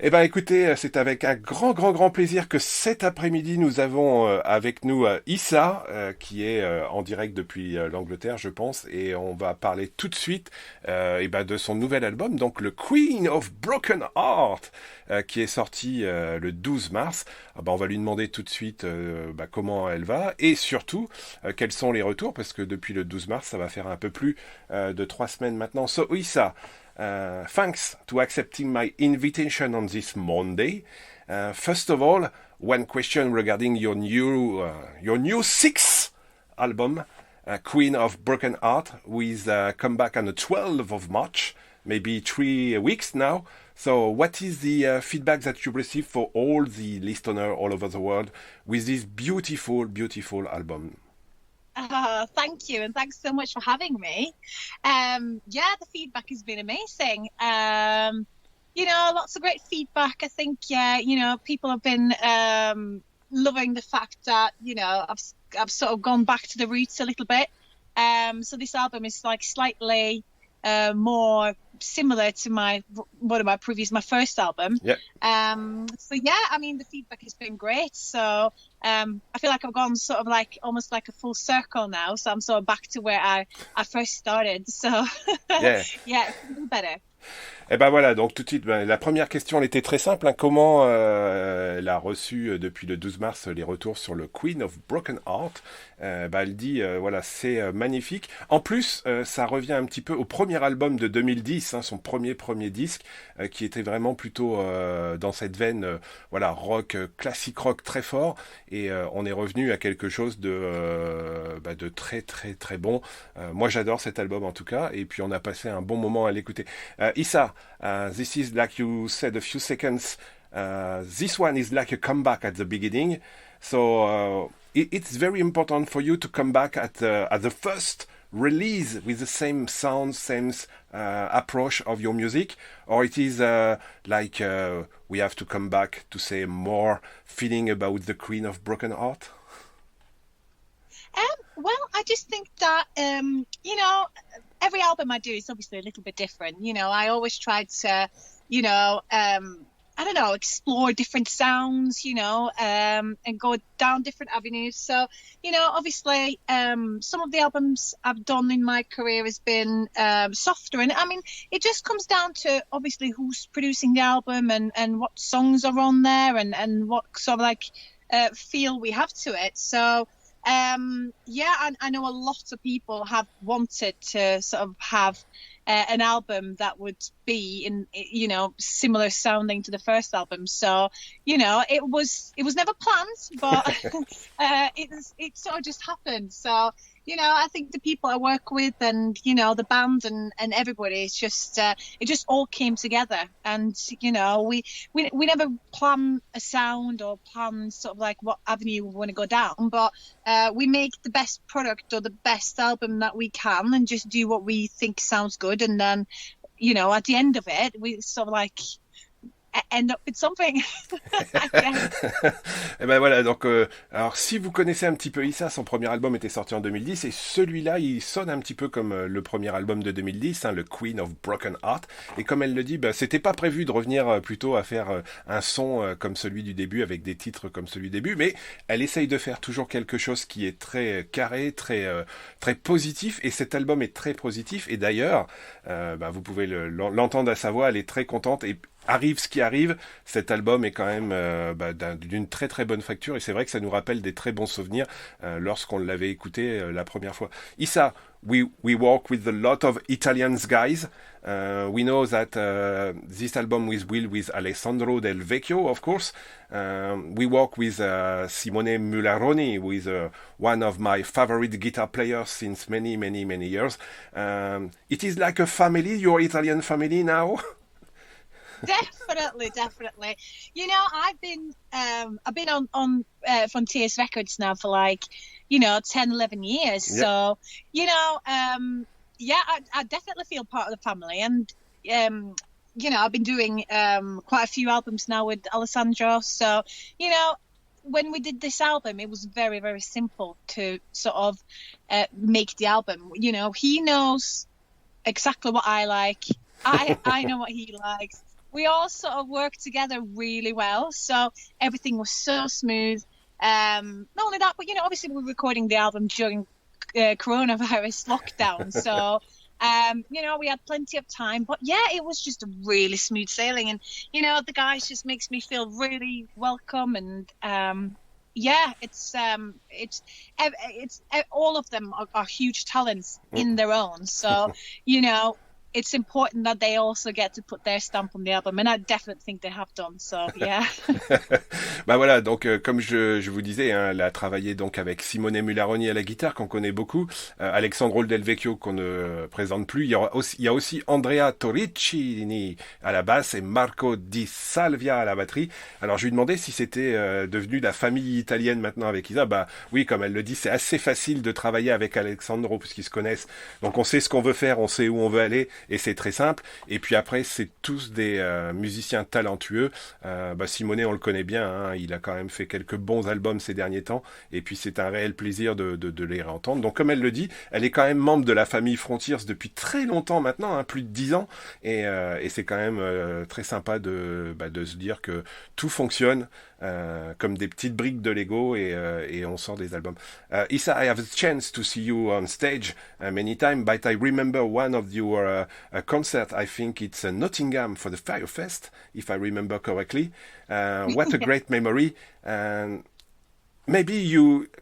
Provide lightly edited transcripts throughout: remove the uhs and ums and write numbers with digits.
Eh ben écoutez, c'est avec un grand plaisir que cet après-midi nous avons avec nous ISSA qui est en direct depuis l'Angleterre, je pense, et on va parler tout de suite eh ben, de son nouvel album, donc le Queen of Broken Heart, qui est sorti le 12 mars. Ah ben, on va lui demander tout de suite bah, comment elle va et surtout quels sont les retours, parce que depuis le 12 mars, ça va faire un peu plus de 3 semaines maintenant. So ISSA. Thanks to accepting my invitation on this Monday. First of all, one question regarding your new sixth album, Queen of Broken Heart, with come back on the 12th of March, maybe 3 weeks now. So, what is the feedback that you receive for all the listeners all over the world with this beautiful album? Thank you, and thanks so much for having me. Yeah, the feedback has been amazing. Lots of great feedback. I think, people have been loving the fact that, I've sort of gone back to the roots a little bit. So this album is like slightly more similar to my first album. Yeah. So yeah, I mean the feedback has been great. So I feel like I've gone sort of like almost like a full circle now. So I'm sort of back to where I first started. So Yeah. yeah, it's a little better. Eh ben voilà, donc tout de suite, ben, la première question, elle était très simple. Hein. Comment elle a reçu depuis le 12 mars les retours sur le Queen of Broken Heart? Ben, elle dit, voilà, c'est magnifique. En plus, ça revient un petit peu au premier album de 2010, hein, son premier disque, qui était vraiment plutôt dans cette veine, voilà, rock, classique rock très fort. Et on est revenu à quelque chose de très bon. Moi, j'adore cet album en tout cas. Et puis, on a passé un bon moment à l'écouter. ISSA, this is like you said a few seconds. This one is like a comeback at the beginning, so it's very important for you to come back at the first release with the same sound, same approach of your music, or it is we have to come back to say more feeling about the Queen of Broken Heart. Well, I just think that, every album I do is obviously a little bit different. I always try to, I don't know, explore different sounds, and go down different avenues. So, obviously, some of the albums I've done in my career has been softer. And I mean, it just comes down to obviously who's producing the album and what songs are on there and what sort of like feel we have to it. So, I know a lot of people have wanted to sort of have an album that would be in, similar sounding to the first album. So, it was never planned, but it sort of just happened. So, I think the people I work with and, the band and everybody, it's just, it just all came together. And, we never plan a sound or plan sort of like what avenue we want to go down, but we make the best product or the best album that we can and just do what we think sounds good. And then, at the end of it, we sort of like end up with something. Et ben voilà, donc alors si vous connaissez un petit peu ISSA, son premier album était sorti en 2010 et celui-là il sonne un petit peu comme le premier album de 2010, hein, le Queen of Broken Heart. Et comme elle le dit, ben, c'était pas prévu de revenir plutôt à faire un son comme celui du début avec des titres comme celui du début, mais elle essaye de faire toujours quelque chose qui est très carré, très positif. Et cet album est très positif. Et d'ailleurs, ben, vous pouvez l'entendre à sa voix, elle est très contente et arrive ce qui arrive, cet album est quand même d'une très bonne facture et c'est vrai que ça nous rappelle des très bons souvenirs lorsqu'on l'avait écouté la première fois. Issa, we work with a lot of Italian guys. We know that this album with Alessandro Del Vecchio, of course. We work with Simone Mularoni, who is one of my favorite guitar players since many years. It is like a family, your Italian family now. Definitely. I've been on Frontiers Records now for like 10, 11 years. Yep. So I definitely feel part of the family. And I've been doing quite a few albums now with Alessandro. So when we did this album, it was very, very simple to sort of make the album. He knows exactly what I like. I know what he likes. we all sort of worked together really well. So everything was so smooth. Not only that, but obviously we were recording the album during coronavirus lockdown. So we had plenty of time, but yeah, it was just a really smooth sailing, and the guys just makes me feel really welcome, and it's all of them are huge talents in their own. So it's important that they also get to put their stamp on the album, and I definitely think they have done. So yeah. Bah voilà, donc comme je vous disais, hein, elle a travaillé donc avec Simone Mularoni à la guitare qu'on connaît beaucoup, Alexandro Del Vecchio qu'on ne présente plus. Il y a aussi Andrea Torricini à la basse et Marco Di Salvia à la batterie. Alors je lui demandais si c'était devenu la famille italienne maintenant avec Isa. Bah oui, comme elle le dit, c'est assez facile de travailler avec Alexandro puisqu'ils se connaissent. Donc on sait ce qu'on veut faire, on sait où on veut aller. Et c'est très simple. Et puis après, c'est tous des musiciens talentueux. Simone, on le connaît bien. Hein, il a quand même fait quelques bons albums ces derniers temps. Et puis c'est un réel plaisir de les réentendre. Donc comme elle le dit, elle est quand même membre de la famille Frontiers depuis très longtemps maintenant, hein, plus de 10 ans. Et c'est quand même très sympa de se dire que tout fonctionne comme des petites briques de Lego et on sort des albums. Issa, I have a chance to see you on stage many times, but I remember one of your concert. I think it's Nottingham for the Firefest, if I remember correctly. What a great memory. And maybe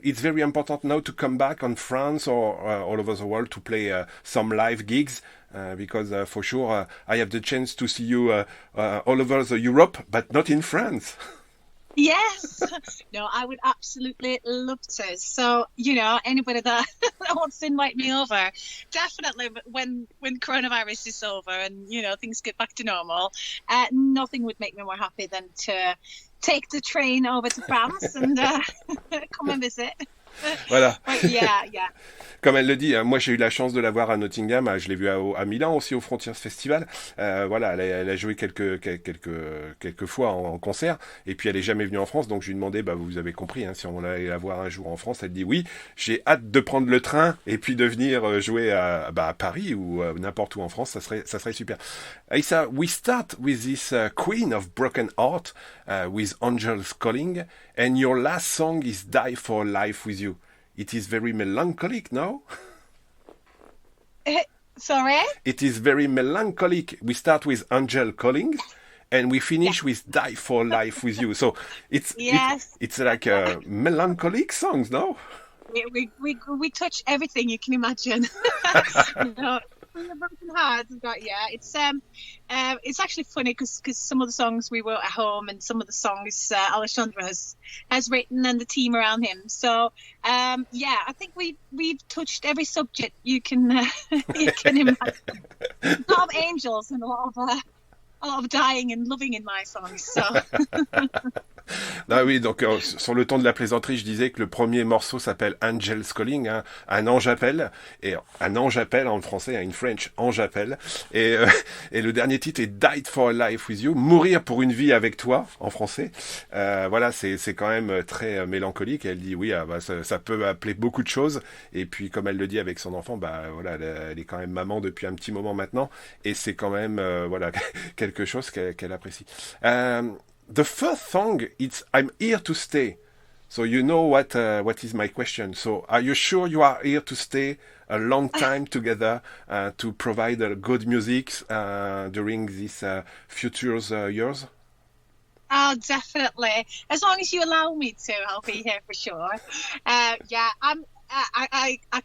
it's very important now to come back on France or all over the world to play some live gigs. Because for sure I have the chance to see you all over the Europe, but not in France. Yes. No, I would absolutely love to. So, anybody that wants to invite me over, definitely when coronavirus is over and, things get back to normal, nothing would make me more happy than to take the train over to France and come and visit. Voilà. Yeah. Comme elle le dit, moi j'ai eu la chance de la voir à Nottingham, je l'ai vue à Milan aussi au Frontiers Festival. Voilà, elle a joué quelques fois en concert, et puis elle est jamais venue en France, donc je lui ai demandé, vous avez compris, hein, si on allait la voir un jour en France, elle dit oui, j'ai hâte de prendre le train et puis de venir jouer à Paris ou n'importe où en France, ça serait super. Issa, we start with this Queen of Broken Heart with Angels Calling, and your last song is Die for Life with You. It is very melancholic, no? Sorry? It is very melancholic. We start with Angel Calling, and we finish with Die for Life with You. So it's like melancholic songs, no? We touch everything you can imagine. A broken heart. It's actually funny because some of the songs we wrote at home and some of the songs Alessandro has written and the team around him. So I think we've touched every subject you can imagine. A lot of angels and a lot of dying and loving in my songs. So. Ah oui, donc sur le ton de la plaisanterie, je disais que le premier morceau s'appelle Angel's Calling, hein, un ange appelle, et un ange appelle en français, in French, ange appelle, et le dernier titre est Died for a Life with You, mourir pour une vie avec toi, en français. Voilà, c'est quand même très mélancolique, et elle dit oui, ça peut appeler beaucoup de choses, et puis comme elle le dit avec son enfant, voilà, elle est quand même maman depuis un petit moment maintenant, et c'est quand même voilà quelque chose qu'elle apprécie. The first song, it's I'm Here to Stay. So you know what is my question. So are you sure you are here to stay a long time together to provide good music during these future years? Oh, definitely. As long as you allow me to, I'll be here for sure. I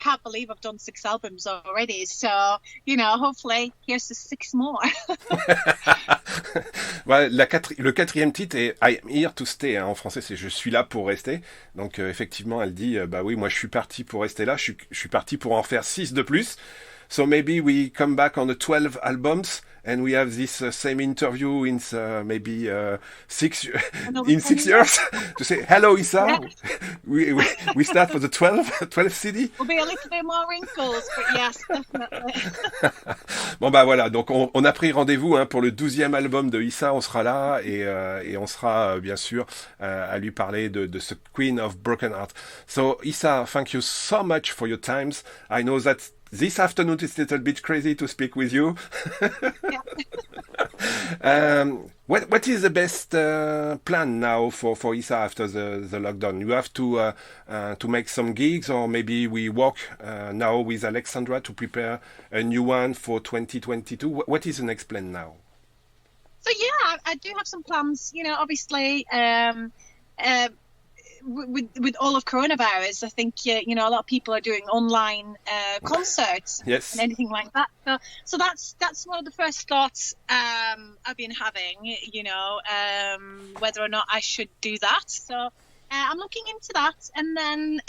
can't believe I've done 6 albums already. So, hopefully, here's the 6 more. Le 4e titre est I'm Here to Stay. Hein, en français, c'est Je suis là pour rester. Donc, effectivement, elle dit, oui, moi, je suis parti pour rester là. Je suis parti pour en faire 6 de plus. So maybe we come back on the 12 albums and we have this same interview in maybe 6 years to say hello Issa. Yeah. We start for the 12 CD. Will be a little bit more wrinkles, but yes, definitely. Bon voilà, donc on a pris rendez-vous pour le 12e album de Issa, on sera là et on sera bien sûr à lui parler de ce Queen of Broken Heart. So Issa, thank you so much for your times. I know that this afternoon it's a little bit crazy to speak with you. What is the best plan now for ISSA after the lockdown? You have to make some gigs, or maybe we work now with Alexandra to prepare a new one for 2022. What is the next plan now? So yeah, I do have some plans. You know, obviously, with all of coronavirus, I think you know, a lot of people are doing online concerts Yes. and anything like that. So that's one of the first thoughts I've been having. You know, whether or not I should do that. So I'm looking into that, and then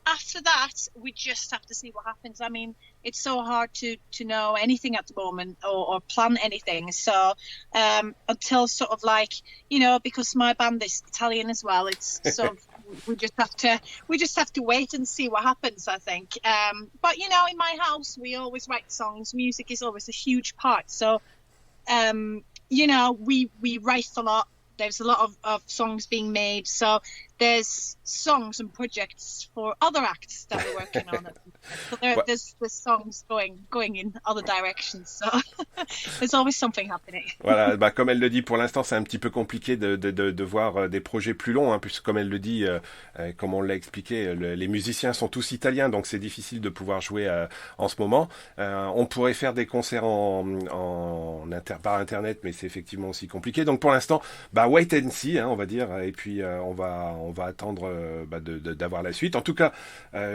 after that, we just have to see what happens. I mean, it's so hard to know anything at the moment or plan anything. So until sort of like, you know, because my band is Italian as well, it's sort of we just have to wait and see what happens, I think. But you know, in my house, we always write songs. Music is always a huge part. So you know, we write a lot. There's a lot of songs being made. So there's songs and projects for other acts that we're working on. So there's songs going in other directions. So there's always something happening. Voilà, bah, comme elle le dit, pour l'instant, c'est un petit peu compliqué de voir des projets plus longs, hein, puisque comme elle le dit, comme on l'a expliqué, les musiciens sont tous italiens, donc c'est difficile de pouvoir jouer en ce moment. On pourrait faire des concerts par internet, mais c'est effectivement aussi compliqué. Donc pour l'instant, bah wait and see, hein, on va dire, et puis on va attendre d'avoir la suite. En tout cas,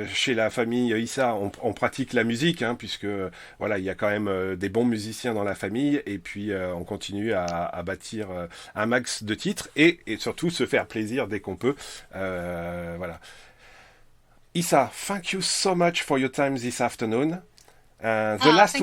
chez la famille ISSA, on pratique la musique, hein, puisque voilà, il y a quand même des bons musiciens dans la famille, et puis on continue à bâtir un max de titres et surtout se faire plaisir dès qu'on peut. Voilà. ISSA, thank you so much for your time this afternoon. The last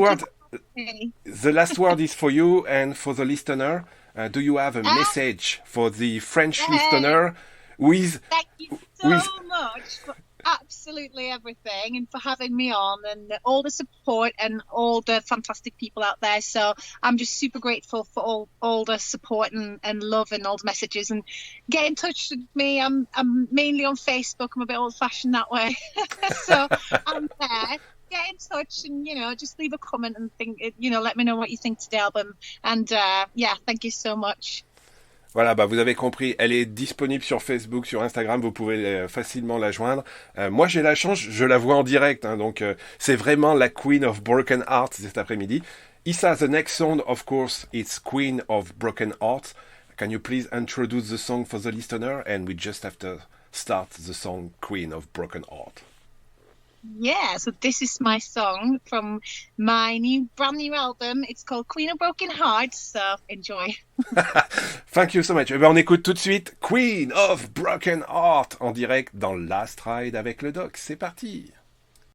word is for you and for the listener. Do you have a message for the French listener? Thank you so much for absolutely everything, and for having me on, and all the support and all the fantastic people out there. So I'm just super grateful for all the support and love and all the messages. And get in touch with me. I'm mainly on Facebook. I'm a bit old-fashioned that way. So I'm there. Get in touch and, you know, just leave a comment and let me know what you think to the album. And yeah, thank you so much. Voilà, bah vous avez compris, elle est disponible sur Facebook, sur Instagram, vous pouvez facilement la joindre. Moi j'ai la chance, je la vois en direct, hein, donc c'est vraiment la Queen of Broken Hearts cet après-midi. ISSA, the next song, of course, it's Queen of Broken Hearts. Can you please introduce the song for the listener? And we just have to start the song Queen of Broken Heart. Yeah, so this is my song from my brand new album. It's called Queen of Broken Hearts, so enjoy. Thank you so much. Eh ben, on écoute tout de suite Queen of Broken Heart en direct dans Last Ride avec le doc. C'est parti.